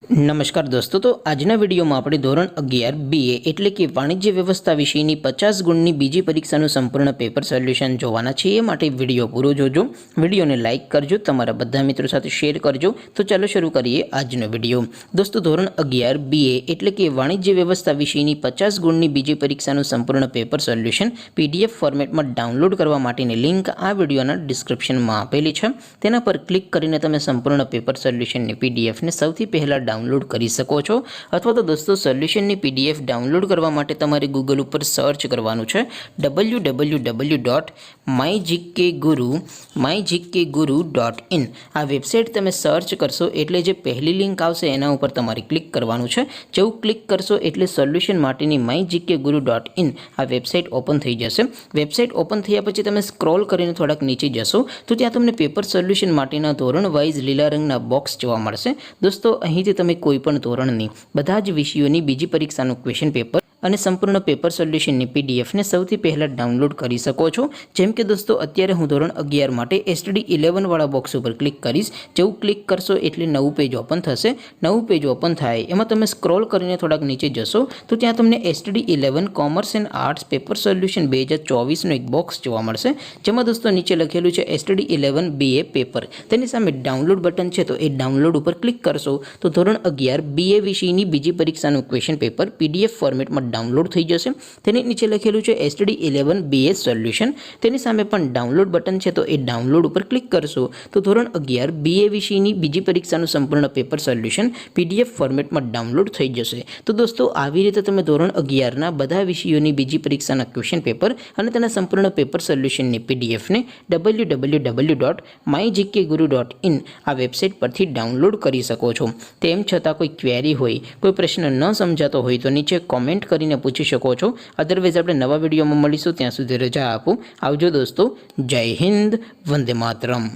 नमस्कार दोस्तों, तो आजना विडियो में આપણે ધોરણ 11 BA એટલે કે વાણિજ્ય વ્યવસ્થા વિષયની 50 ગુણની બીજી પરીક્ષાનું સંપૂર્ણ પેપર સોલ્યુશન જોવાના છે। એ માટે વિડિયો પૂરો જોજો, વિડિયોને લાઈક કરજો, તમારા બધા મિત્રો સાથે શેર કરજો। તો ચાલો શરૂ કરીએ આજનો વિડિયો। દોસ્તો, ધોરણ 11 BA એટલે કે વાણિજ્ય વ્યવસ્થા વિષયની 50 ગુણની બીજી પરીક્ષાનું સંપૂર્ણ પેપર સોલ્યુશન PDF ફોર્મેટમાં ડાઉનલોડ કરવા માટેની લિંક આ વિડિયોના ડિસ્ક્રિપ્શનમાં આપેલી છે। તેના પર ક્લિક કરીને તમે સંપૂર્ણ પેપર સોલ્યુશનની PDF ને સૌથી પહેલા डाउनलॉड કરી શકો છો। અથવા તો દોસ્તો, સોલ્યુશનની PDF ડાઉનલોડ કરવા માટે તમારે ગૂગલ ઉપર સર્ચ કરવાનું છે www.mygkguru.in। આ વેબસાઇટ તમે સર્ચ કરશો એટલે જે પહેલી લિંક આવશે એના ઉપર તમારે ક્લિક કરવાનું છે। જેવું ક્લિક કરશો એટલે સોલ્યુશન માટેની mygkguru.in આ વેબસાઇટ ઓપન થઈ જશે। વેબસાઇટ ઓપન થયા પછી તમે સ્ક્રોલ કરીને થોડાક નીચે જશો તો ત્યાં તમને પેપર સોલ્યુશન માટેના ધોરણ વાઇઝ લીલા રંગના બોક્સ જોવા મળશે। દોસ્તો, અહીંથી તમે કોઈપણ ધોરણની બધા જ વિષયોની બીજી પરીક્ષાનું ક્વેશ્ચન પેપર અને સંપૂર્ણ પેપર સોલ્યુશનની PDF ને સૌથી પહેલા ડાઉનલોડ કરી શકો છો। જેમ કે દોસ્તો, અત્યારે હું ધોરણ 11 માટે STD 11 વાળા બોક્સ ઉપર ક્લિક કરીશ। જેવું ક્લિક કરશો એટલે નવું પેજ ઓપન થશે। નવું પેજ ઓપન થાય એમાં તમે સ્ક્રોલ કરીને થોડાક નીચે જશો તો ત્યાં તમને STD 11 commerce and arts paper solution 2024 નો એક બોક્સ જોવા મળશે। જેમાં દોસ્તો નીચે લખેલું છે STD 11 BA પેપર। તેની સામે ડાઉનલોડ બટન છે, તો એ ડાઉનલોડ ઉપર ક્લિક કરશો તો ધોરણ 11 BA વિષયની બીજી પરીક્ષાનું ક્વેશ્ચન પેપર PDF ફોર્મેટમાં डाउनलॉड થઈ જશે। તેની નીચે લખેલું છે STD 11 BA સોલ્યુશન। તેની સામે પણ ડાઉનલોડ બટન છે, તો એ ડાઉનલોડ ઉપર ક્લિક કરશો તો ધોરણ 11 BA વિષયની બીજી પરીક્ષાનું સંપૂર્ણ પેપર સોલ્યુશન PDF ફોર્મેટમાં ડાઉનલોડ થઈ જશે। તો દોસ્તો, આવી રીતે તમે ધોરણ 11 ના બધા વિષયોની બીજી પરીક્ષાના ક્વેશ્ચન પેપર અને તેના સંપૂર્ણ પેપર સોલ્યુશનની PDF ને www.mygkguru.in આ વેબસાઇટ પરથી ડાઉનલોડ કરી શકો છો। તેમ છતાં કોઈ ક્વેરી હોય, કોઈ પ્રશ્ન ન સમજાતો હોય તો નીચે કોમેન્ટ કરીને પૂછી શકો છો। અધરવાઇઝ આપણે નવા વિડીયોમાં મળીશું, ત્યાં સુધી રજા આપો। આવજો દોસ્તો, જય હિન્દ, વંદે માતરમ।